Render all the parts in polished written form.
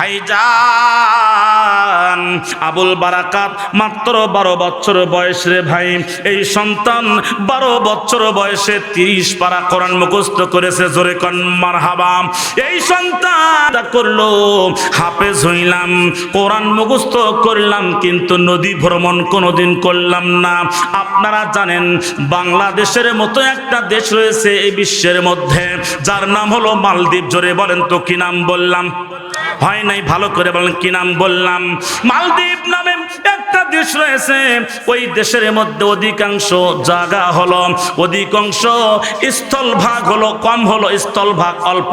ভাইজান আবুল বারাকাত মাত্র 12 বছর বয়স রে ভাই। এই সন্তান 12 বছর বয়সে 30 পারা কোরআন মুখস্থ করেছে, জোরে কোন মারহাবা। এই সন্তান করলো হাফেজ হইলাম, কোরআন মুখস্থ করলাম, কিন্তু নদী ভ্রমণ কোনোদিন করলাম না। আপনারা জানেন বাংলাদেশের মতো একটা দেশ রয়েছে এই বিশ্বের মধ্যে, যার নাম হলো মালদ্বীপ। জোরে বলেন তো কি নাম বললাম? হয় নাই, ভালো করে বলেন কি নাম বললাম? মালদ্বীপ নামে একটা দেশ রয়েছে। ওই দেশের মধ্যে অধিকাংশ জায়গা হলো, অধিকাংশ স্থল ভাগ হলো কম, হলো স্থল ভাগ অল্প,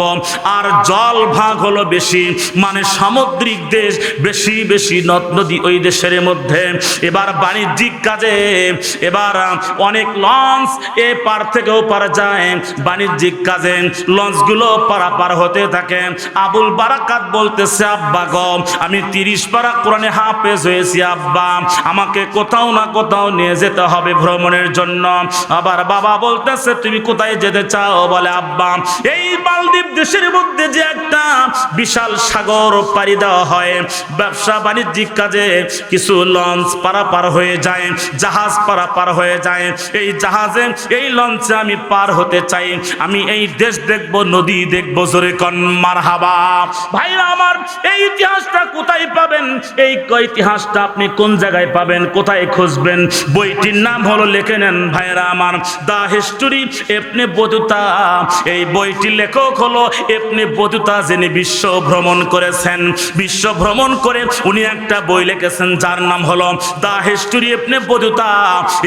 আর জল ভাগ হলো বেশি, মানে সামুদ্রিক দেশ, বেশি বেশি নদ নদী ওই দেশের মধ্যে। এবার বাণিজ্যিক কাজে এবার অনেক লঞ্চ এ পার থেকে ও পার যায়, বাণিজ্যিক কাজে লঞ্চগুলো পারাপার হতে থাকে। আবুল বারাকাত বলতেছে, আব্বা গো, আমি 30 পারা কোরআনে হাফেজ হয়েছি আব্বা, আমাকে কোথাও না কোথাও নিয়ে যেতে হবে ভ্রমণের জন্য। আবার বাবা বলতেছে, তুমি কোথায় যেতে চাও? বলে, আব্বা এই মালদ্বীপ দেশের মধ্যে যে একটা বিশাল সাগর পাড়ি দেওয়া হয়, ব্যবসা বাণিজ্যিক কাজে কিছু লঞ্চ পারাপার হয়ে যায়, জাহাজ পারাপার হয়ে যায়, এই জাহাজে এই লঞ্চে আমি পার হতে চাই, আমি এই দেশ দেখবো, নদী দেখবো, জোরে কোন মারহাবা। ভাইরা আমার, এই ইতিহাসটা কোথায় পাবেন? এই ইতিহাসটা আপনি কোন জায়গায় পাবেন, কোথায় খুঁজবেন? বইটির নাম হলো, লিখে নেন ভাইরা আমার, দ্য হিস্টোরি ইবনে বতুতা। এই বইটির লেখক হলো ইবনে বতুতা, যিনি বিশ্ব ভ্রমণ করেছেন। বিশ্ব ভ্রমণ করে উনি একটা বই লিখেছেন যার নাম হলো দ্য হিস্টোরি ইবনে বতুতা।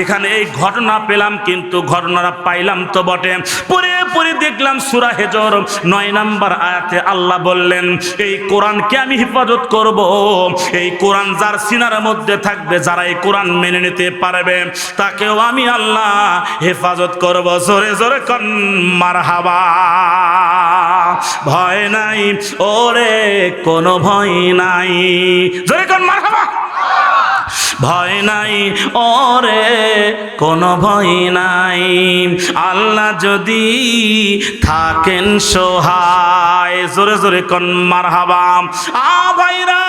এখানে এই ঘটনা পেলাম, কিন্তু ঘটনাটা পাইলাম তো বটে, পরে পরে দেখলাম সূরা হিজর 9 নম্বর আয়াতে আল্লাহ বললেন, এই কোরআনকে আমি হেফাজত করব। এই কোরআন যার সিনার মধ্যে থাকবে, যারা এই কোরআন মেনে নিতে পারবে, তাকেও আমি আল্লাহ হেফাজত করব। জোরে জোরে কোন মারহাবা। ভয় নাই ওরে কোনো ভয় নাই, জোরে কোন মারহাবা। ভয় নাই ওরে কোনো ভয় নাই, আল্লাহ যদি থাকেন সহায়, জোরে জোরে কোন মারহাবা। ভাইরা,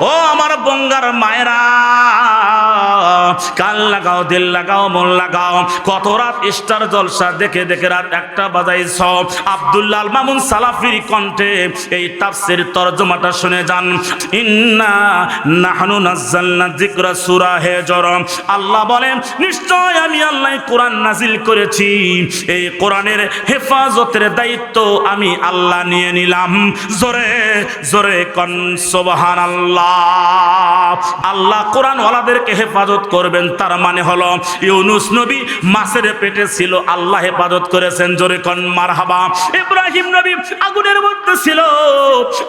ও আমার বঙ্গার মায়েরা, কান লাগাও, দিল লাগাও, মন লাগাও। কত রাত স্টার জলসা দেখে দেখে রাত 1টা বাজাইছ। আব্দুল্লাহ আল মামুন সালাফির কণ্ঠে এই তাফসীর তরজমাটা শুনে যান। ইন্না নাহনু নাযালনা যিকরা, সূরা হিজর। আল্লাহ বলেন, নিশ্চয় আমি আল্লাহ কোরআন নাজিল করেছি, এই কোরআনের হেফাজতের দায়িত্ব আমি আল্লাহ নিয়ে নিলাম। জোরে জোরে কোন সুবহানাল্লাহ। আল্লাহ কোরআন ওয়ালাদেরকে হেফাজত করবেন, তার মানে হলো ইউনুস নবী মাছের পেটে ছিল, আল্লাহ হেফাজত করেছেন, জোরে কোন মারহাবা। ইব্রাহিম নবী আগুনের মধ্যে ছিল,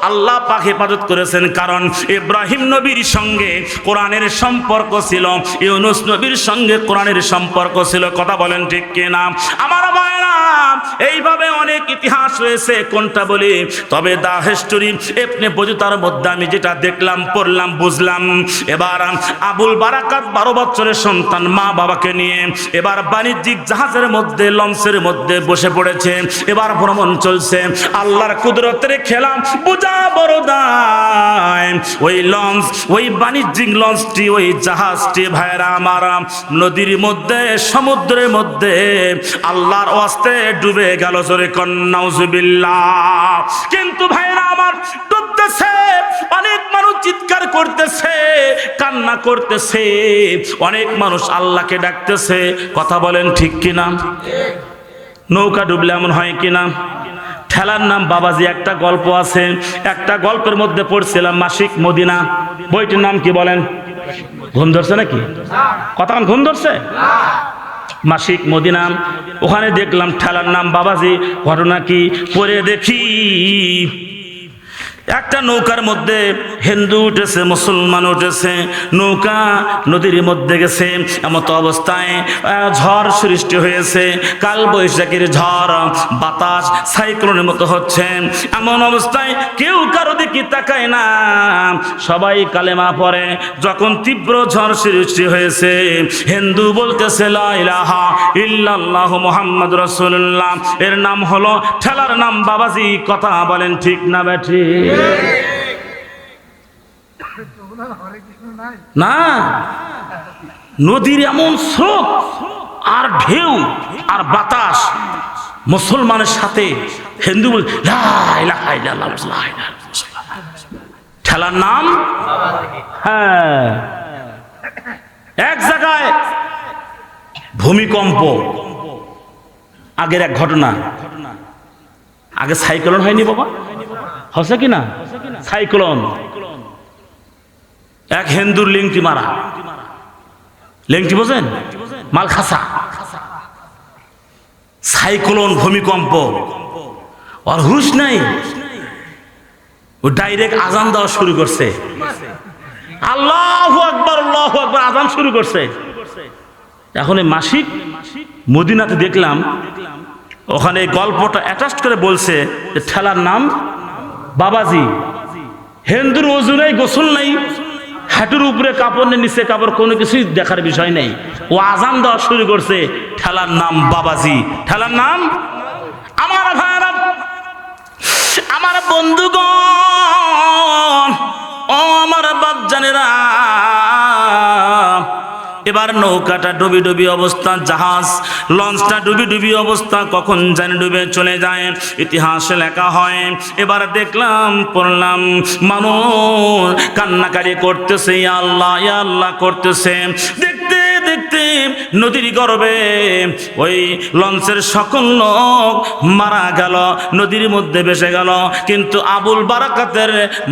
আল্লাহ পাক হেফাজত করেছেন, কারণ ইব্রাহিম নবীর সঙ্গে কোরআনের সম্পর্ক ছিল, ইউনুস নবীর সঙ্গে কোরআনের সম্পর্ক ছিল। কথা বলেন ঠিক কিনা আমার ভাইরা? এইভাবে অনেক ইতিহাস রয়েছে, কোনটা বলি? তবে দ্য হিস্টোরি ইবনে বতুতার মধ্যে আমি যেটা দেখলাম, পড়লাম, বুঝলাম। এবার আবুল বারাকাত 12 বছরের সন্তান, মা বাবাকে নিয়ে এবার বাণিজ্যিক জাহাজের মধ্যে, লঞ্চের মধ্যে বসে পড়েছে। এবার ভ্রমণ চলছে, আল্লাহর কুদরতের খেলা, বোঝা বড় দায়। ওই লঞ্চ, ওই বাণিজ্যিক লঞ্চটি, ওই জাহাজটি ভাইরা আমার নদীর মধ্যে, সমুদ্রের মধ্যে আল্লাহর ওয়াস্তে ডুবে গেল, জোরে কোন নাউজুবিল্লাহ। কিন্তু ভাইরা আমার, ডুবতেছে, অনেক মানুষ চিৎকার করতেছে, কান্না করতেছে, অনেক মানুষ আল্লাহকে ডাকতেছে। কথা বলেন ঠিক কিনা? নৌকা ডুবলে এমন হয় কিনা? ঠেলার নাম বাবাজি, একটা গল্প আছে, একটা গল্পের মধ্যে পড়ছিলাম, মাসিক মদিনা। বইটির নাম কি বলেন? ঘুম ধরছে নাকি? কথা ঘুম ধরছে? মাসিক মদিনা। ওখানে দেখলাম ঠেলার নাম বাবাজি। ঘটনা কি? পরে দেখি একটা নৌকার মধ্যে হিন্দু উঠেছে, মুসলমান উঠেছে, নৌকা নদীর মধ্যে গেছে। এমত অবস্থায় ঝড় সৃষ্টি হয়েছে, কাল বৈশাখীর ঝড়, বাতাস সাইক্লোনের মতো হচ্ছে। এমন অবস্থায় কেউ কারো দিকে তাকায় না, সবাই কালেমা পড়ে। যখন তীব্র ঝড় সৃষ্টি হয়েছে, হিন্দু বলতেছে লা ইলাহা ইল্লাল্লাহু মুহাম্মাদুর রাসূলুল্লাহ, এর নাম হলো ঠেলার নাম বাবাজি। কথা বলেন ঠিক না বেঠি? না, নদীর এমন স্রোত আর ঢেউ আর বাতাস, মুসলমানের সাথে হিন্দু বল লা ইলাহা ইল্লাল্লাহ, ঠেলার নাম। হ্যাঁ, এক জায়গায় ভূমিকম্প, আগের এক ঘটনা। আগে সাইক্লোন হয়নি বাবা, হচ্ছে কি না? সাইক্লোন, এক হিন্দুর লিংটি মারা, লিংটি বোঝেন, মাল খাসা। সাইক্লোন, ভূমিকম্প, আর হুশ নাই, ও ডাইরেক্ট আজান দেওয়া শুরু করছে, আল্লাহু আকবার আল্লাহু আকবার আজান শুরু করছে। এখন এই মাসিক মদিনাতে দেখলাম, ওখানে এই গল্পটা অ্যাটাচ করে বলছে যে ঠেলার নাম বাবাজি। হিন্দুর ওযু নেই, গোসল নেই, হাঁটুর উপরে কাপড় নেই, নিচে কাপড়, কোনো কিছুই দেখার বিষয় নেই। ও আজান দেওয়া শুরু করছে, ঠেলার নাম বাবাজি, ঠেলার নাম। আমার ভাইরা, আমার বন্ধুগণ, ও আমার বাপজানেরা, এবার নৌকাটা ডুবি ডুবি অবস্থা, জাহাজ লঞ্চটা ডুবি ডুবি অবস্থা, কখন জানি ডুবে চলে যায়, ইতিহাসে লেখা হয়। এবার দেখলাম, পড়লাম, মানুষ কান্নাকারি করতেছে, ইয়া আল্লাহ ইয়া আল্লাহ করতেছে। দেখতে দেখতে নদীর গর্ভে ওই লঞ্চের সকল লোক মারা গেল, নদীর মধ্যে ভেসে গেল। কিন্তু আবুল বারাকাতের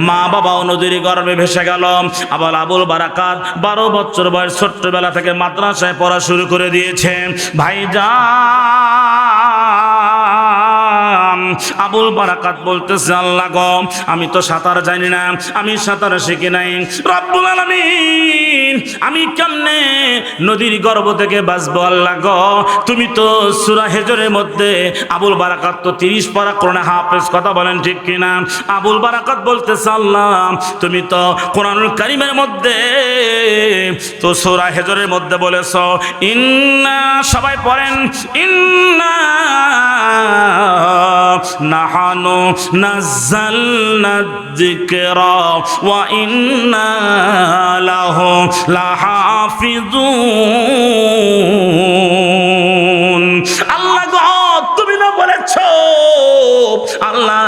মা বাবাও নদীর গর্ভে ভেসে গেল। আবার আবুল বারাকাত 12 বছর বয়স, ছোট্টবেলা থেকে মাদ্রাসায় পড়া শুরু করে দিয়েছে। ভাইজান, আবুল বারাকাত বলতেছে, আল্লাহ গো, আমি তো সাঁতার জানি না, আমি সাঁতার শিখি নাই, রব্বুল আলামিন, আমি কেমনে নদীর গর্ভ থেকে বাঁচবো? আল্লাহ গো, তুমি তো সূরা হিজরের মধ্যে, আবুল বারাকাত তো 30 পারা কোরআনে হাফেজ। কথা বলেন ঠিক কিনা? আবুল বারাকাত বলতেছে, আল্লাহ তুমি তো কোরআনুল কারীমের মধ্যে তো সূরা হিজরের মধ্যে বলেছো, ইন্না, সবাই পড়েন, ইন্না নাহানু নাযালনা যিকরা ওয়া ইন্না লাহু লাহাফিজুন। আল্লাহ গো, তুমি না বলেছো, আল্লাহ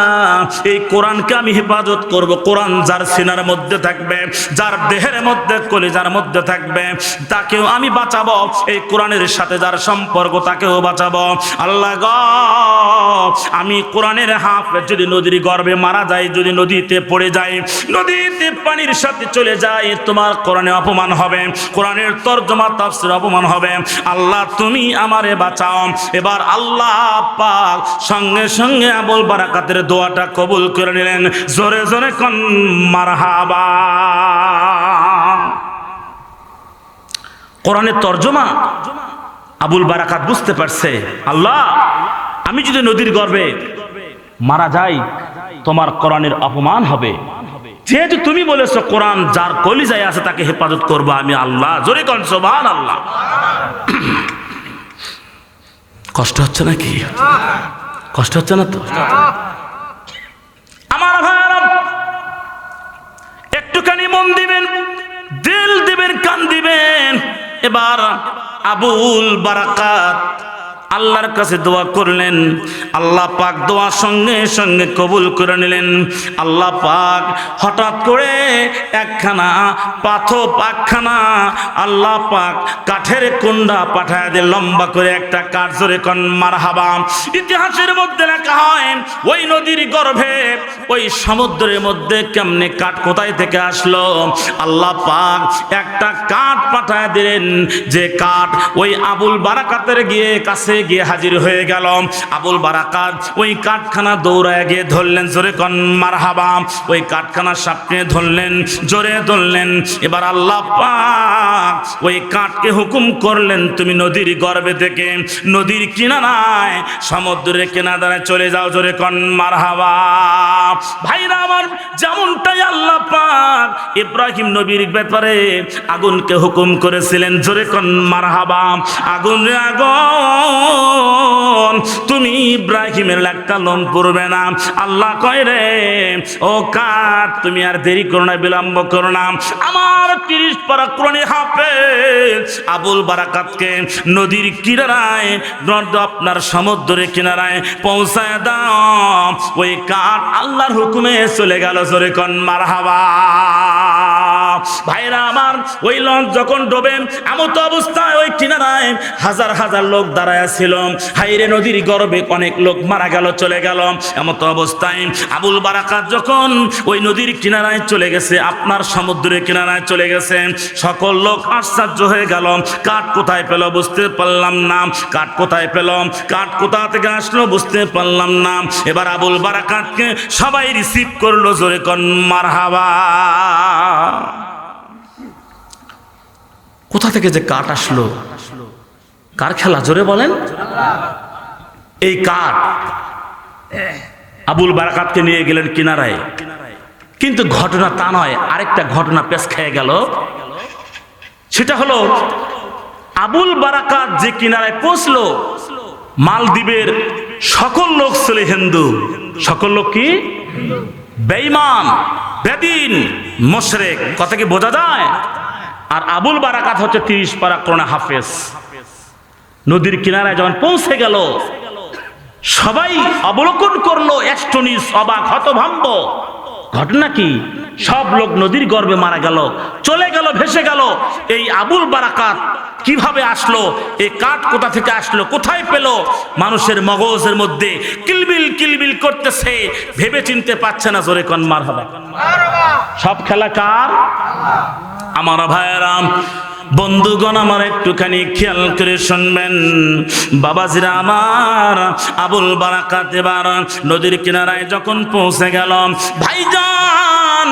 এই কোরআনকে আমি হেফাজত করব। কোরআন যার সিনার মধ্যে থাকবে, যার দেহের মধ্যে, কলিজার মধ্যে থাকবে, তাকেও আমি বাঁচাবো। এই কোরআনের সাথে যার সম্পর্ক, তাকেও বাঁচাবো। আল্লাহ গো, আমি কোরআনের হাফেজ যদি নদীর গর্ভে মারা যায়, যদি নদীতে পড়ে যায়, নদীতে পানির সাথে চলে যায়, তোমার কোরআনে অপমান হবে, কোরআনের তরজমা তাফসীর অপমান হবে। আল্লাহ তুমি আমারে বাঁচাও। এবার আল্লাহ পাক সঙ্গে সঙ্গে আবুল বারাকাতের দোয়াটা কবুল করে নিলেন। জোরে জোরে কোন মারহাবা। কোরআনের তরজমা আবুল বারাকাত বুঝতে পারছে, আল্লাহ আমি যদি নদীর গর্ভে মারা যাই, তোমার কোরআনের অপমান হবে। যেহেতু তুমি বলেছো কোরআন যার কলিজায় আছে তাকে হেফাজত করবো আমি আল্লাহ। জোরে কোন সুবহানাল্লাহ। কষ্ট হচ্ছে নাকি? কষ্ট হচ্ছে না তো? আমার ভাইরা, একটুখানি মন দিবেন, দিল দিবেন, কান দিবেন। এবার আবুল বারাকাত আল্লাহর কাছে দোয়া করলেন, আল্লাহ পাক দোয়া সঙ্গে সঙ্গে কবুল করে নিলেন। আল্লাহ পাক হঠাৎ করে একখানা পাথরখানা আল্লাহ পাক কাঠের কুন্ডা পাঠায় দিয়ে, লম্বা করে একটা কাঠ, জোরে কোন মারহাবা। ইতিহাসের মধ্যে লেখা হয়, ওই নদীর গর্ভে, ওই সমুদ্রের মধ্যে কেমনে কাঠ কোথায় থেকে আসলো? আল্লাহ পাক একটা কাঠ পাঠায় দিলেন, যে কাঠ ওই আবুল বারাকাতের গিয়ে কাছে গিয়ে হাজির হয়ে গেল। আবুল বারাকাত ওই কাঠখানা দৌড়ায় গিয়ে ধরলেন, জোরে কন মারহাবা। ওই কাঠখানা সামনে ধরলেন, জোরে ধরলেন। এবার আল্লাহ পাক ওই কাঠকে হুকুম করলেন, তুমি নদীর গর্ভে থেকে নদীর কিনারায় সমুদ্রের কিনারায় চলে যাও, জোরে কন মারহাবা। ভাইরা আমার, যেমনটাই আল্লাহ পাক ইব্রাহিম নবীর ব্যাপারে আগুনকে হুকুম করেছিলেন, জোরে কন মারহাবা। আগুন রে আগুন, তুমি ইব্রাহিমের একটা লোম পড়বে না। আল্লাহ কয় রে ও কাঠ, তুমি আর দেরি করো না, বিলম্ব করো না। আমার 30 পারা কোরআনে হাফেজ আবুল বারাকাতকে নদীর কিনারায়, আপনার সমুদ্রের কিনারায় পৌঁছায় দাও। ওই কাঠ আল্লাহর হুকুমে চলে গেল, জোরে কন মারহাবা। ভাইরা আমার, ওই লঞ্চ যখন ডোবে এমত অবস্থায় ওই কিনারায় হাজার হাজার লোক দাঁড়ায় ছিল। হাইরে নদীর গর্ভে অনেক লোক মারা গেল, চলে গেল। এমত অবস্থায় আবুল বারাকাত যখন ওই নদীর কিনারায় চলে গেছে, আপনার সমুদ্রের কিনারায় চলে গেছে, সকল লোক আশ্চর্য হয়ে গেল। কাঠ কোথায় পেল বুঝতে পারলাম না, কাঠ কোথায় পেল, কাঠ কোথা থেকে আসলো বুঝতে পারলাম না। এবার আবুল বারাকাতকে সবাই রিসিভ করলো, জোরে কন মারহাবা। কোথা থেকে যে কাঠ আসলো, কার খেলা, জোরে বলেন। এই কাঠ আবুল বারাকাতকে নিয়ে গেলেন কিনারায়, কিন্তু ঘটনা তা নয়, আরেকটা ঘটনা পেছ খেয়ে গেল। সেটা হলো আবুল বারাকাত যে কিনারায় পৌঁছলো, মালদ্বীপের সকল লোক ছিল হিন্দু। সকল লোক কি? বেঈমান, বেদিন, মুশরিক। কথা কি বোঝা যায়? আর আবুল বারাকাত হচ্ছে 30 পারা কোরআন হাফেজ। নদীর কিনারায় যখন পৌঁছে গেল, সবাই অবলোকন করলো, অ্যাস্টনিশ, অবাক, হতভম্ব। ঘটনা কি? সব লোক নদীর গর্ভে মারা গেল, চলে গেল, ভেসে গেল। এই আবুল বারাকাত কিভাবে আসলো, এই কাঠ কোথা থেকে আসলো, কোথায় পেল? মানুষের মগজের মধ্যে কিলবিল কিলবিল করতেছে, ভেবে চিনতে পারছে না, জোরে কন মারহাবা। সব খেলা কার? আমার ভাইয়েরা, বন্ধুগণ আমার, একটুখানি খেয়াল করে শুনবেন। বাবাজিরা আমার, আবুল বারাকাত এবার নদীর কিনারায় যখন পৌঁছে গেল, ভাইজান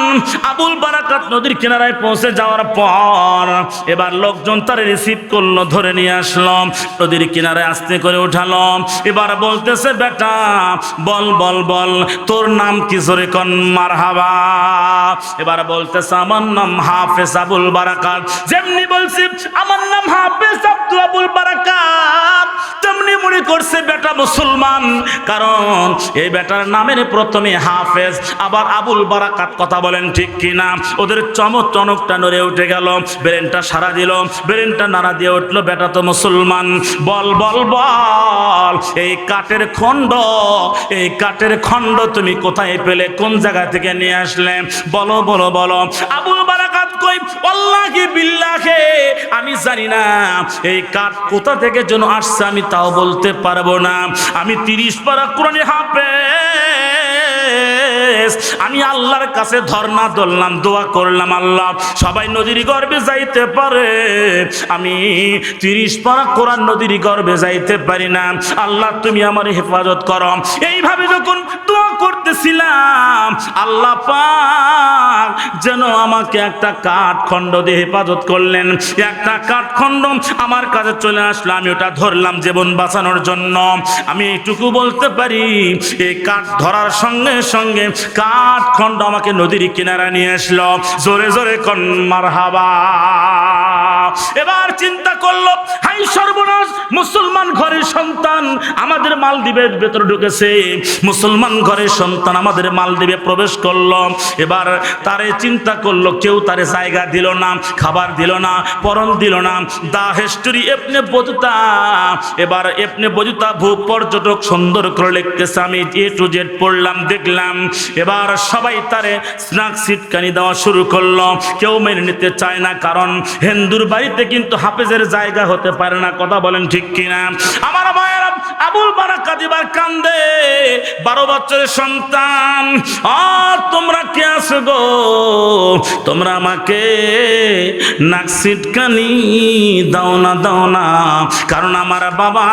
আবুল বারাকাত নদীর কিনারায় পৌঁছে যাওয়ার পর এবার লোকজন তারে রিসিভ করলো, ধরে নিয়ে আসলো, নদীর কিনারায় আস্তে করে উঠালো। এবার বলতেছে, বেটা বল বল বল, তোর নাম কি, জোরে কন মারহাবা। এবার বলতেছে, আমার নাম হাফেজ আবুল বারাকাত। যেমনি বলছি আমার নাম হাফেজ আবুল বারাকাত, তেমনি মনে করছে বেটা মুসলমান, কারণ এই বেটার নামের প্রথমে হাফেজ, আবার আবুল বারাকাত। কথা বলেন ঠিক কিনা? ওদের চমকটা নড়ে উঠে গেল, ব্রেনটা সারা দিল, ব্রেনটা নাড়া দিয়ে উঠলো, বেটা তো মুসলমান। বল বল বল, এই কাঠের খণ্ড, এই কাঠের খণ্ড তুমি কোথায় পেলে, কোন জায়গা থেকে নিয়ে আসলে, বলো বলো বলো। আবুল বারাকাত কই, আল্লাহি বিল্লাহে আমি জানি না এই কাঠ কোথা থেকে যেন আসছে, আমি তাও বলতে পারবো না। আমি 30 পারা কোরআনে হাফেজ, আমি আল্লাহর কাছে ধর্ণা ধরলাম, দোয়া করলাম, আল্লাহ সবাই নদীর গর্ভে যাইতে পারে, আমি 30 পারা কোরআন নদীর গর্ভে যাইতে পারি না, আল্লাহ তুমি আমার হেফাজত করো। এইভাবে যখন দোয়া করতেছিলাম, আল্লাহ পাক যেন আমাকে একটা কাঠ খণ্ড দিয়ে হেফাজত করলেন। একটা কাঠ খণ্ড আমার কাছে চলে আসলো, আমি ওটা ধরলাম জীবন বাঁচানোর জন্য। আমি এইটুকু বলতে পারি, এই কাঠ ধরার সঙ্গে সঙ্গে কাঠ খণ্ড আমাকে নদীর কিনারা নিয়ে আসলো, জোরে জোরে কন মারহাবা। এবার চিন্তা করলো, হাই সর্বনাশ, মুসলমান ঘরের সন্তান আমাদের মালদ্বীপের ভেতরে ঢুকেছে, মুসলমান ঘরের সন্তান আমাদের মালদ্বীপে প্রবেশ করলো। এবার তারে চিন্তা করলো, কেউ তারে জায়গা দিল না, খাবার দিল না, পরন দিল না। দা হিস্টোরি ইবনে বতুতা, এবার ইবনে বতুতা ভূ পর্যটক সুন্দর করে লিখতেছে, আমি A to Z পড়লাম, দেখলাম। এবার সবাই তারে স্ন্যাক সিটকানি দেওয়া শুরু করলো, কেউ মেনে নিতে চায় না, কারণ হিন্দুর বাড়িতে কিন্তু হাফেজের জায়গা হতে পারে না। কথা বলেন ঠিক কিনা? আমার ভাইয়েরা, আবুল বারাকাত এবার কান্দে, 12 বছরের সন্তান, তোমরা কে আছো গো, তোমরা আমাকে নাক সিটকানি দাও না, দাও না। কারণ আমার বাবা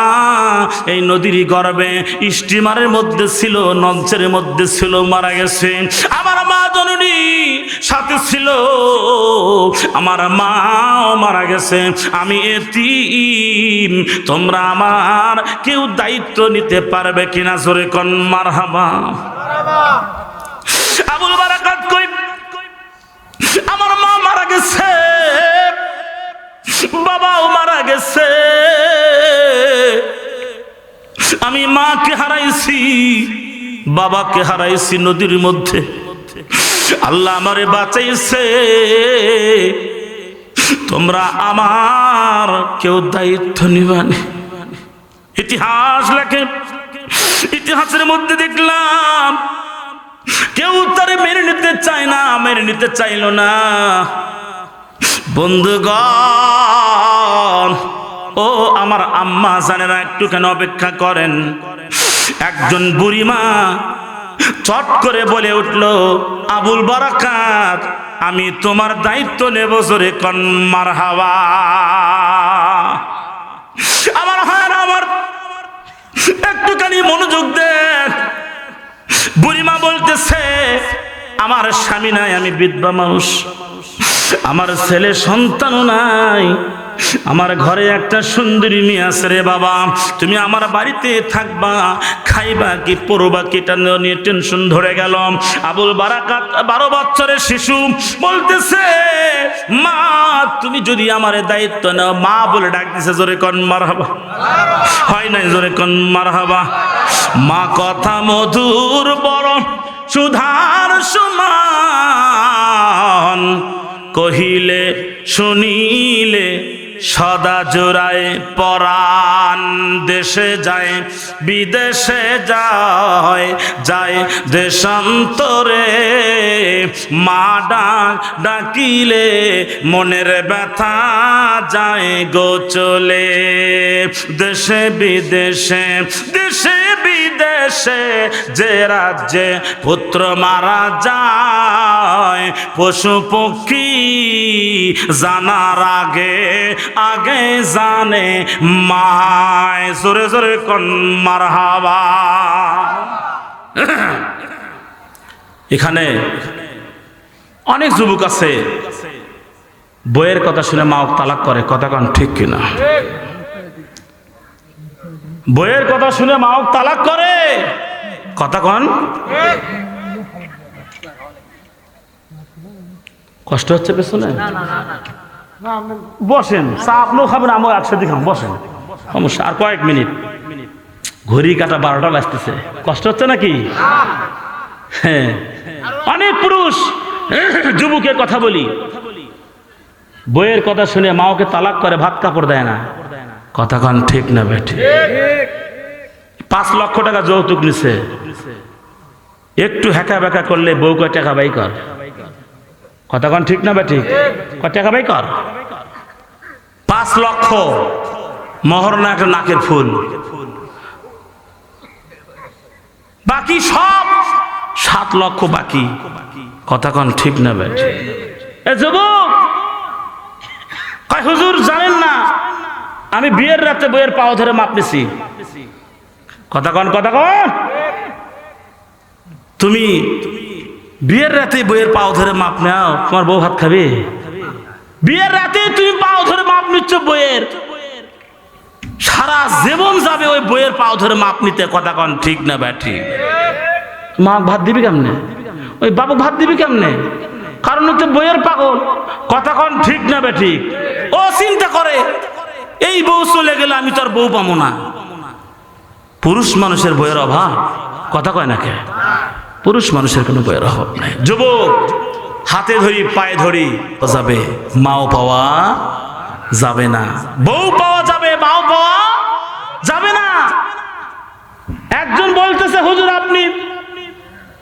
এই নদীর গর্ভে স্টিমারের মধ্যে ছিল, লঞ্চের মধ্যে ছিল, মারা গেছে। আমার মা জননী সাথে ছিল, আমার মাও মারা গেছে। আমি এতিম, তোমরা আমার কেউ দায়িত্ব নিতে পারবে কিনা? জোরে কোন মারহাবা। আবুল বারাকাত কই, আমার মা মারা গেছে, বাবাও মারা গেছে, আমি মাকে হারাইছি, বাবাকে হারাইছি নদীর মধ্যে। আল্লাহ আমারে বাঁচাইছে, তোমরা আমার কেউ দায়িত্ব নিবানি। ইতিহাস লেখে, ইতিহাসের মধ্যে দেখলাম কেউ তারে মেনে নিতে চায় না, মেনে নিতে চাইল না। বন্ধুগণ, ও আমার আম্মা জানেরা, একটু কেন অপেক্ষা করেন। একজন বুড়িমা চট করে বলে উঠল, আবুল বারাকাত, আমি তোমার দায়িত্ব নেব। জোরে কোন মারহাবা। আমার হয় না, আমার একটুখানি মনোযোগ দেন। বুড়িমা বলতেছে, আমার স্বামী নাই, আমি বিধবা মানুষ, আমার ছেলে সন্তানও নাই, আমার ঘরে একটা সুন্দরী মেয়ে আছে রে বাবা, তুমি আমার বাড়িতে থাকবা, খাইবা কি পরবা কি, এটা নিয়ে টেনশন ধরে গেল। আবুল বারাকাত 12 বছরের শিশু বলতেছে, মা তুমি যদি আমার দায়িত্ব নাও, মা বলে ডাক দিছে। জোরে কোন মারহাবা। হয় নাই? জোরে কোন মারহাবা। মা কথা মধুর বড় সুধার সমান, কহিলে শুনিলে সদা জোড়ায় পরাণ। দেশে যায় বিদেশে যায়, যায় দেশান্তরে, মা ডাক ডাকিলে মনের ব্যথা যায় গো চলে। দেশে বিদেশে, দেশে বিদেশে, যে রাজ্যে পুত্র মারা যায়, পশু পক্ষী জানার আগে আগে জানে মায়। জোরে জোরে কোন মারহাবা। এখানে অনেক যুবক আছে, বইয়ের কথা শুনে মা তালাক করে। কথা কন ঠিক কিনা? বইয়ের কথা শুনে মা তালাক করে। কথা কন। কষ্ট হচ্ছে পেছনে? বসেন, চা আপনিও খাবেন, আমিও একসাথে খাম, বসেন, সমস্যা। আর কয়েক মিনিট, ঘড়ি কাটা 12টা বাজতেছে। কষ্ট হচ্ছে নাকি? হ্যাঁ, অনেক পুরুষ যুবকের কথা বলি, বইয়ের কথা শুনে মাওকে তালাক করে, ভাত কাপড় দেয় না। কথা কন ঠিক না বেঠি? 5 লক্ষ টাকা যৌতুক নিছে, একটু হ্যাকা ব্যাকা করলে বউ কয় টাকা বাই কর। কথা কন ঠিক না বেঠি? কয় টাকা বাই কর? 5 লক্ষ মোহর না, একটা নাকের ফুল, বাকি সব 7 লক্ষ বাকি। কথা কন ঠিক না বেঠি? এ যুবক কয়, হুজুর জানেন না, আমি বিয়ের রাতে বইয়ের পাও ধরে মাপ নিছি। কথা কন, কথা কন। তুমি বিয়ের রাতে বইয়ের পাও ধরে মাপ নাও, তোমার বউ ভাত খাবে? বিয়ের রাতে তুমি পাও ধরে মাপ নিচ্ছ বইয়ের, সারা জীবন যাবে ওই বইয়ের পাও ধরে মাপ নিতে। কথা কন ঠিক না ব্যাঠি? মা ভাত দিবি কেমনে? ওই বাবু ভাত দিবি কেমনে? কারণ হচ্ছে বইয়ের পাগল। কথা কন ঠিক না ব্যাঠি? ও চিন্তা করে, এই বউ চলে গেলে আমি তো আর বউ পাবো না। পুরুষ মানুষের বইয়ের অভাব? কথা কয় না কে? পুরুষ মানুষের কোনো বইয়ের অভাব নাই। যুবক হাতে ধরি পায়ে ধরি যাবে, মাও পাওয়া যাবে না, বউ পাওয়া যাবে, মাও পাওয়া যাবে না। একজন বলতেছে, হুজুর আপনি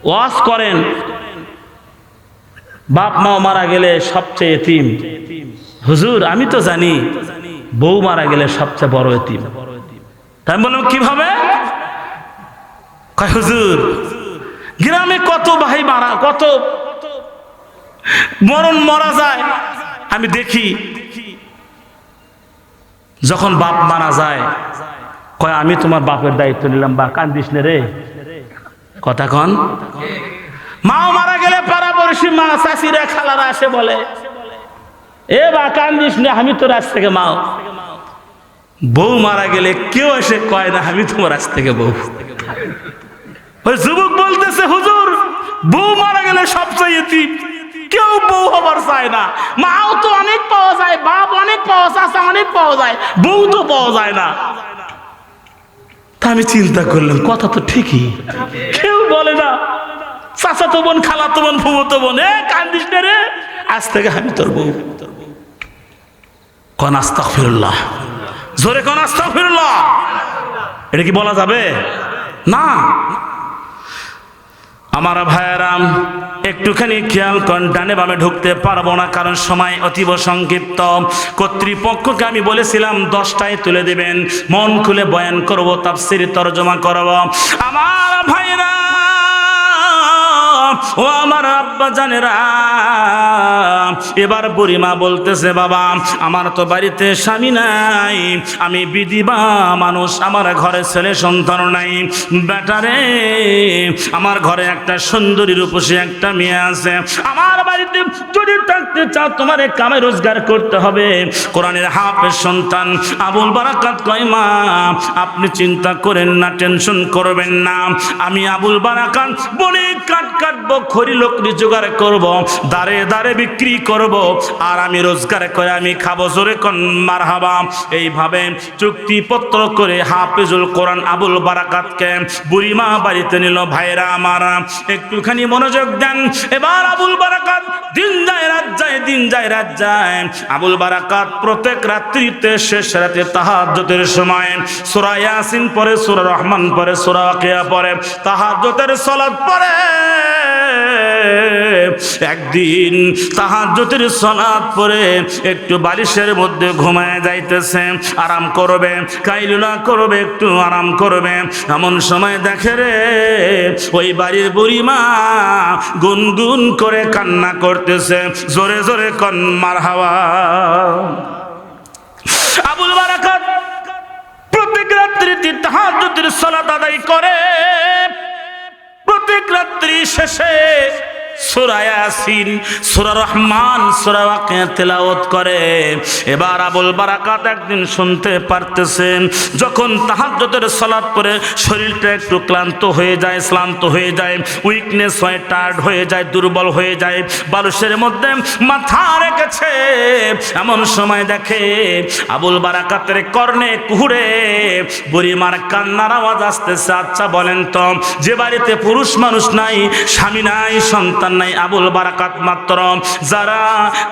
ওয়াজ করেন, বাপ মাও মারা গেলে সবচেয়ে এতিম। হুজুর আমি তো জানি বউ মারা গেলে সবচেয়ে বড় এতিম। তাই বললাম কিভাবে? কয় হুজুর গ্রামে কত ভাই মারা, কত মরণ মরা যায়। আমি দেখি যখন বাপ মারা যায় কয় আমি তোমার বাপের দায়িত্ব নিলাম, বা কান্দিস নে রে, কথা কন। মাও মারা গেলে পাড়া পড়শি মা চাষিরা খালারা আসে বলে এ বা কান্দিস নে, আমি তোর আজ থেকে মাও। বউ মারা গেলে কেউ এসে কয় না আমি তোমার আজ থেকে বউ। ওই যুবক বলতেছে হুজুর বউ মারা গেলে সব চাইতে কেউ বউ হবার চায় না। মাও তো অনেক পাওয়া যায়, বাপ অনেক পাওয়া যায়, অনেক পাওয়া যায়, বউ তো পাওয়া যায় না। তা আমি চিন্তা করলাম কথা তো ঠিকই, কেউ বলে না চাচাতো বোন, খালাতো বোন, ফুফাতো বোন, এ কান্দিস না রে, আজ থেকে আমি তোর বউ। কোন আস্তাগফিরুল্লাহ, জোরে কোন আস্তাগফিরুল্লাহ। এটা কি বলা যাবে না? আমার ভাইয়েরাম একটুখানি খেয়াল করেন, ডানে বামে ঢুকতে পারবো না কারণ সময় অতীব সংক্ষিপ্ত। কর্তৃপক্ষকে আমি বলেছিলাম 10টায় তুলে দিবেন, মন খুলে বয়ান করব, তাফসীর তরজমা করব। আমার ভাইরা ও আমার আব্বা জানেরা, এবার বুড়িমা বলতেছে বাবা আমার তো বাড়িতে স্বামী নাই, আমি বিধবা মানুষ, আমার ঘরে ছেলে সন্তান নাই, বেটারে আমার ঘরে একটা সুন্দরী রূপসী একটা মেয়ে আছে, আমার বাড়িতে যদি থাকতে চাও তোমার কামে রোজগার করতে হবে। কোরআনের হাফেজ সন্তান আবুল বারাকাত কয় মা আপনি চিন্তা করেন না, টেনশন করবেন না, আমি আবুল বারাকাত বনে কাট কাটবো, খড়ি লকড়ি জোগাড় করব, দাঁড়ে দাঁড়ে বিক্রি করব, আর আমি রোজগার করে আমি খাবো, জোরে কোন মারহাবা। এইভাবে চুক্তিপত্র করে হাফিজুল কোরআন আবুল বারাকাতকে বুড়িমা বাড়িতে নিল। ভাইরা আমার একটুখানি মনোযোগ দেন। এবার আবুল বারাকাত দিন যায় রাত যায়, দিন যায় রাত যায়। আবুল বারাকাত প্রত্যেক রাত্রিতে শেষ রাতে তাহাজ্জুদের সময় সূরা ইয়াসিন পড়ে, সূরা রহমান পড়ে, সূরা ওয়াকিয়া পড়ে, তাহাজ্জুদের সালাত পড়ে। একদিন তাহাজ্জুদের সালাত পড়ে একটু বালিশের মধ্যে ঘুমায় যাইতেছে, আরাম করবে, কাইলুলা করবে, একটু আরাম করবে, এমন সময় দেখে রে ওই বাড়ির বুড়িমা গুনগুন করে কান্না করতেছে, জোরে জোরে কন মারহাবা। আবুল বারাকাত প্রত্যেক রাত্রিতে তাহাজ্জুদের সালাত আদায় করে, প্রত্যেক রাত্রি শেষে সূরা ইয়াসিন, সূরা রহমান, সূরা ওয়াকিয়া তেলাওয়াত করে। এবার আবুল বারাকাত একদিন শুনতে পারতেছেন যখন তাহাজ্জুদের সালাত পড়ে শরীরটা একটু ক্লান্ত হয়ে যায়, শ্রান্ত হয়ে যায়, উইকনেস হয়, টায়ার্ড হয়ে যায়, দুর্বল হয়ে যায়, বালুশের মধ্যে মাথা রেখেছে, এমন সময় দেখে আবুল বারাকাতের কর্ণে কুহুরে বুড়িমার কান্নার আওয়াজ আসতেছে। আচ্ছা বলেন তো, যে বাড়িতে পুরুষ মানুষ নাই, স্বামী নাই, সন্তান নাই, আবুল বারাকাত মাত্র যারা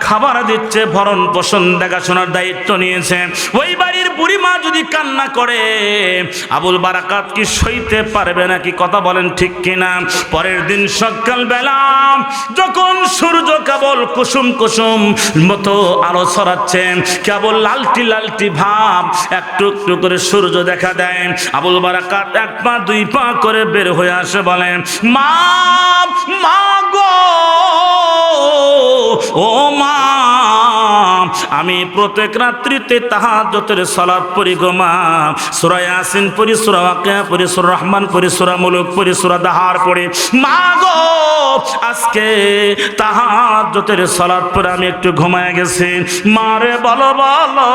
খাবার দিচ্ছে, ভরণ পোষণ দেখাশোনার দায়িত্ব নিয়েছে, ওই বাড়ির বুড়িমা যদি কান্না করে আবুল বারাকাত কি সইতে পারবে নাকি? কথা বলেন ঠিক কিনা? পরের দিন সকাল বেলা যখন সূর্য কেবল কুসুম কুসুম মতো আলো ছড়াচ্ছে, কেবল লালটি লালটি ভাব, একটু একটু করে সূর্য দেখা দেয়, আবুল বারাকাত 1 পা 2 পা করে বের হয়ে আসে, বলে মা, মা গো, ও মা, আমি প্রত্যেক রাত্রিতে তাহাজ্জুদের সালাত পড়ি গো মা, সূরা ইয়াসিন পড়ি, সূরা ওয়াকিয়া পড়ি, সূরা রহমান পড়ি, সূরা মুলক পড়ি, সূরা দাহার পড়ি, মা গো আজকে তাহাজ্জুদের সালাত পড়ে আমি একটু ঘুমায় গেছি, মারে বলো বলো,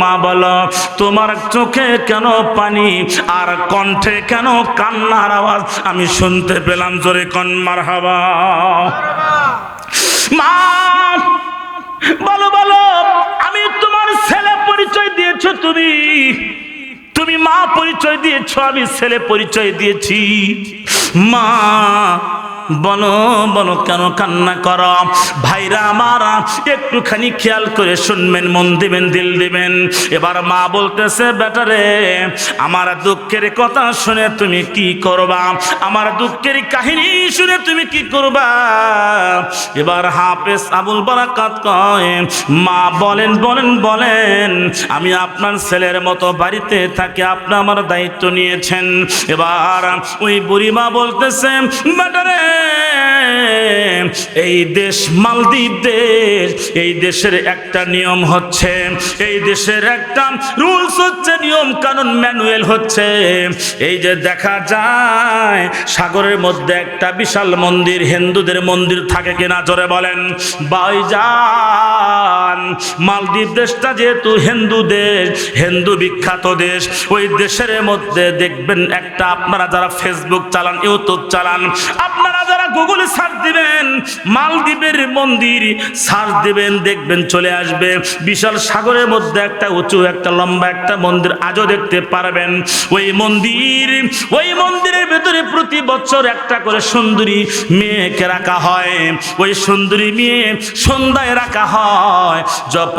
মা বলো তোমার চোখে কেন পানি আর কণ্ঠে কেন কান্নার আওয়াজ আমি শুনতে পেলাম? জোরে কোন মারহাবা। মা বলো বলো, আমি তোমার ছেলে পরিচয় দিয়েছো, তুমি মা পরিচয় দিয়েছো, আমি ছেলে পরিচয় দিয়েছি, মা বলো বলো কেন কান্না করো? ভাইরা আমারা একটুখানি খেয়াল করে শুনবেন, মন দিবেন, দিল দিবেন। এবার মা বলতেছে বেটারে আমার দুঃখের কথা শুনে তুমি কি করবা, আমার দুঃখের কাহিনী শুনে তুমি কি করবা? এবার হাফেজ আবুল বারাকাত কয় মা বলেন বলেন বলেন, আমি আপনার ছেলের মতো বাড়িতে থাকি, আপনি আমার দায়িত্ব নিয়েছেন। এবার ওই বুড়িমা বলতেছে বেটারে এই দেশ মালদ্বীপ দেশ, এই দেশের একটা নিয়ম হচ্ছে, এই দেশের একটা রুলস হচ্ছে, নিয়ম কানুন ম্যানুয়াল হচ্ছে, এই যে দেখা যায় সাগরের মধ্যে একটা বিশাল মন্দির, হিন্দুদের মন্দির থাকে কিনা জোরে বলেন ভাইজান। মালদ্বীপ দেশটা যেহেতু হিন্দু দেশ, হিন্দু বিখ্যাত দেশ, ওই দেশের মধ্যে দেখবেন একটা, আপনারা যারা ফেসবুক চালান, ইউটিউব চালান, আপনারা যারা গুগলে সার্চ দিবেন মালদ্বীপের মন্দির সার্চ দিবেন, দেখবেন চলে আসবে বিশাল সাগরের মধ্যে একটা উঁচু একটা লম্বা একটা মন্দির আজও দেখতে পারবেন। ওই মন্দিরের ভেতরে প্রতি বছর একটা করে সুন্দরী মেয়েকে রাখা হয়, ওই সুন্দরী মেয়ে সন্ধ্যায় রাখা হয়,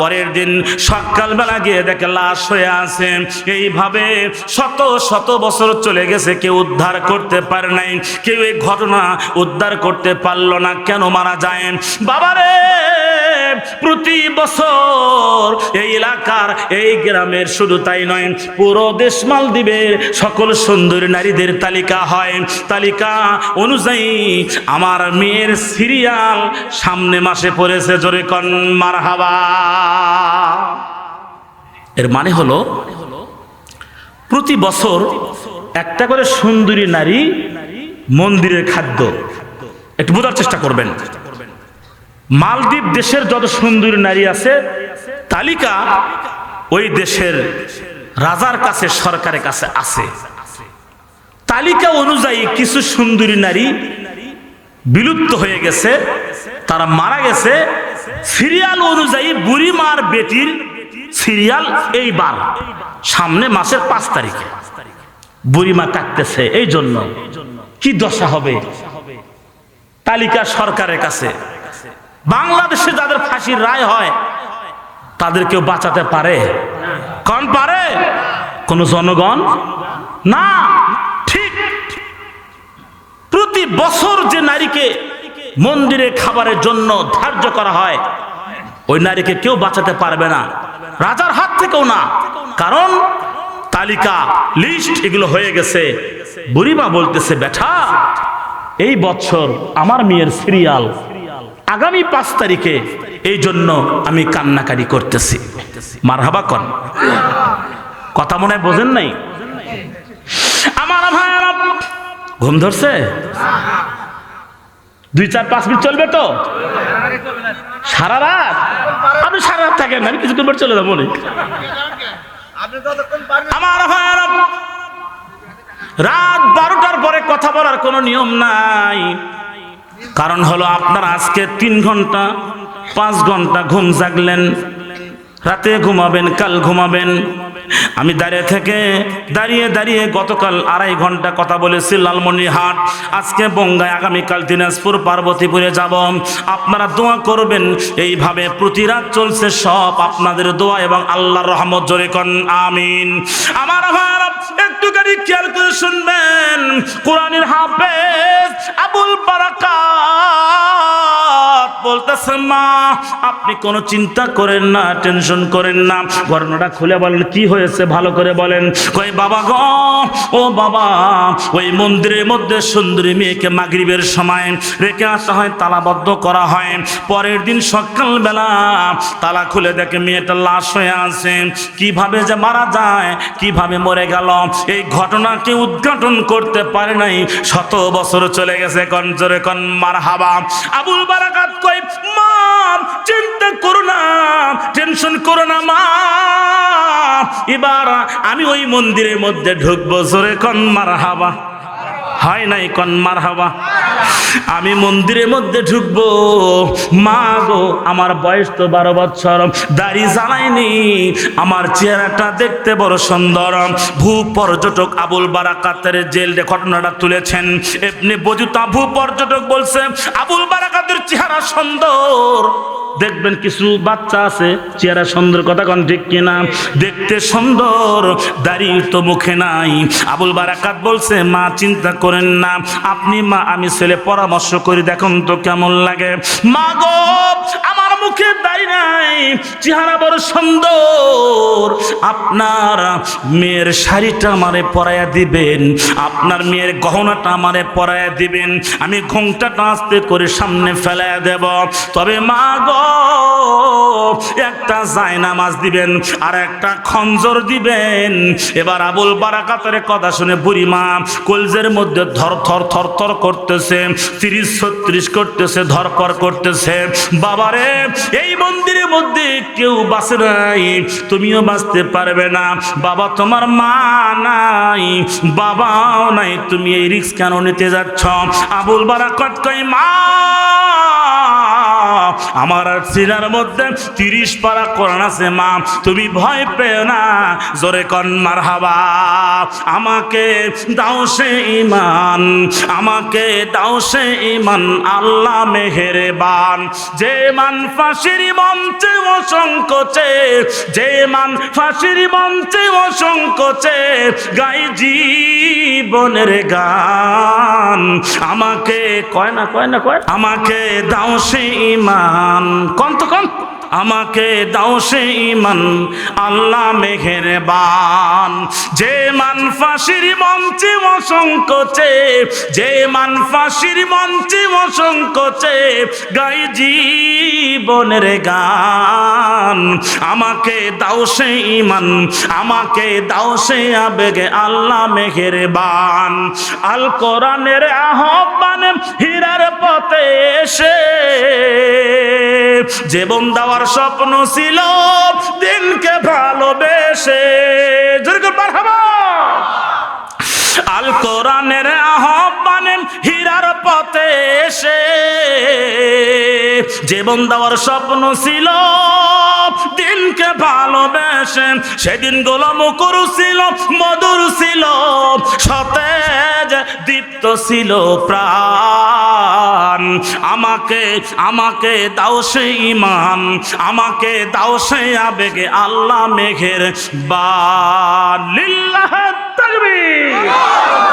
পরের দিন সকালবেলা গিয়ে দেখে লাশ হয়ে আছে। এইভাবে শত শত বছর চলে গেছে, কেউ উদ্ধার করতে পারে নাই, কেউ এই ঘটনা উদ্ধার করতে পারলো না। কেন মারা যায় বাবারে? প্রতি বছর এই এলাকার এই গ্রামের, শুধু তাই নয় পুরো দেশ মালদ্বীপের সকল সুন্দরী নারীদের তালিকা হয়, তালিকা অনুযায়ী আমার মেয়ের সিরিয়াল সামনে মাসে পড়েছে, জোরে কোন মারহাবা। এর মানে হলো প্রতি বছর একটা করে সুন্দরী নারী মন্দিরের খাদ্য। একটু বোঝার চেষ্টা করবেন, মালদ্বীপ দেশের যত সুন্দরী নারী আছে তালিকা ওই দেশের রাজার কাছে, সরকারের কাছে আছে। তালিকা অনুযায়ী কিছু সুন্দরী নারী বিলুপ্ত হয়ে গেছে, তারা মারা গেছে। সিরিয়াল অনুযায়ী বুড়ি মার বেটির সিরিয়াল এইবার সামনে মাসের 5 তারিখে বুড়িমা কাটতেছে। এই জন্য কি দশা হবে? তালিকা সরকারের কাছে। বাংলাদেশে যাদের ফাঁসির রায় হয় তাদের কেউ বাঁচাতে পারে? কোন পারে? কোন জনগণ না। ঠিক প্রতি বছর যে নারীকে মন্দিরে খাবারের জন্য ধার্য করা হয়, ওই নারীকে কেউ বাঁচাতে পারবে না, রাজার হাত থেকেও না। কারণ তালিকা লিস্ট এগুলো হয়ে গেছে। বুড়িমা বলতেছে, বেটা এই বছর আমার মেয়ের সিরিয়াল আগামী 5 তারিখে, এই জন্য আমি কান্নাকারি করতেছি। মারহাবা কন। কথা মনে হয় বোঝেন নাই? আমার ভাইরা ঘুম ধরছে? 2-4-5 মিনিট চলবে তো? সারা রাত? আপনি সারা রাত থাকেন, আমি কিছুক্ষণ পর চলে যাবো। আমার ভাইরা রাত 12টার পরে কথা বলার কোনো নিয়ম নাই। কারণ হলো আপনারা আজকে 3 ঘন্টা 5 ঘন্টা ঘুম জাগলেন, রাতে ঘুমাবেন, কাল ঘুমাবেন। আমি দাঁড়িয়ে দাঁড়িয়ে গতকাল 2.5 ঘন্টা কথা বলেছি লালমনিরহাট, আজকে বঙ্গায়, আগামীকাল দিনাজপুর পার্বতীপুরে যাব। আপনারা দোয়া করবেন। এইভাবে প্রতি রাত চলছে, সব আপনাদের দোয়া এবং আল্লাহর রহমত, জোরে কোন আমিন। আমার ভাইরা একটুখানি খেয়াল করে শুনবেন, কোরআনের হাফেজ আবুল বারাকাত বলতেছে, মা আপনি কোনো চিন্তা করেন না, টেনশন করেন না, ঘটনাটা খুলে বলেন কি হয়েছে ভালো করে বলেন। কই বাবা গো, ও বাবা, ওই মন্দিরের মধ্যে সুন্দরী মেয়েকে মাগরিবের সময় রেখে আসা হয়, তালাবদ্ধ করা হয়। পরের দিন সকালবেলা তালা খুলে দেখে মেয়েটা লাশ হয়ে আছে। কিভাবে যে মারা যায়, কিভাবে মরে গেল, এই ঘটনাকে উদ্ঘাটন করতে পারে নাই। 100 বছর চলে গেছে। কোন জোরে কোন মারহাবা। আবুল বারাকাত কই, মা চিন্তা করো না, টেনশন করো না মা, এবার আমি ওই মন্দিরের মধ্যে ঢুকবো, জোরে কোন মারহাবা। হয় নাই কোন মারহাবা। আমি মন্দিরের মধ্যে ঢুকবো, মা গো আমার বয়স তো 12 বছর, দাড়ি জ্বালাইনি, আমার চেহারাটা দেখতে বড় সুন্দর। ভূ পর্যটক আবুল বারাকাতের জেলে ঘটনাটা তুলেছেন এমনি বজুতা। ভূ পর্যটক বলছে আবুল বারাকাতের চেহারা সুন্দর। দেখবেন কিছু বাচ্চা আছে চেহারা সুন্দর, কথা কোন ঠিক কিনা? দেখতে সুন্দর, দাড়ি তো মুখে নাই। আবুল বারাকাত বলছে, মা চিন্তা করেন না, আপনি মা আমি ছেলে পরামর্শ করি, দেখুন তো কেমন লাগে। মা গো আমার মুখে দাড়ি নাই, চেহারা বড় সুন্দর, আপনার মেয়ের শাড়িটা আমারে পরাইয়া দিবেন, আপনার মেয়ের গহনাটা আমারে পরাইয়া দিবেন, আমি ঘোমটাটা আস্তে করে সামনে ফেলাইয়া দেব। তবে মা গো, একটা জায়নামাজ দিবেন আর একটা খঞ্জর দিবেন। এবার আবুল বারাকাতের কথা শুনে বুড়ি মা কলজের মধ্যে থর থর করতেছে, 30-36 করতেছে, ধরপর করতেছে। বাবারে, এই মন্দিরের মধ্যে কেউ বাঁচে নাই, তুমিও বাঁচতে পারবে না। বাবা, তোমার মা নাই, বাবাও নাই, তুমি এই রিস্ক কেন নিতে যাচ্ছ? আবুল বারাকাত কই, মা আমার সিনার মধ্যে 30 পারা কোরআন আছে মা, তুমি ভয় পেও না, জোরে কন মারহাবা। আমাকে দাও সে ঈমান, আমাকে দাও সে ঈমান, আল্লাহ মেহেরবান। যে মান ফাঁসির মঞ্চে অসংকোচে, যে মান ফাঁসির মঞ্চে অসংকোচে গাই জীবনের গান, আমাকে কয় না আমাকে দাও সে ঈমান, কোন তো কোন, আমাকে দাও সে ঈমান, আল্লাহ মেহেরবান। যে মান ফাঁসির মঞ্চে অসংকোচে, যে মান ফাঁসির মঞ্চে অসংকোচে গাই জীবনের গান, আমাকে দাও সে ঈমান, আমাকে দাও সে আবেগে, আল্লাহ মেহেরবান। আল কোরআনের আহ্বানে হীরার পথে এসে জীবন দেওয়ার স্বপ্ন ছিল দিনকে ভালোবেসে, আল কোরআনের আহ্বানে হীরার পথে এসে জীবন দেওয়ার স্বপ্ন ছিল দিনকে ভালোবেসে। সেদিন গুলো মুখর ছিল, মধুর ছিল, সতেজ দীপ্ত ছিল প্রাণ। আমাকে আমাকে দাও সে ঈমান, আমাকে দাও সে আবেগে, আল্লাহ মেঘের বান। লিল্লাহ তাকবীর।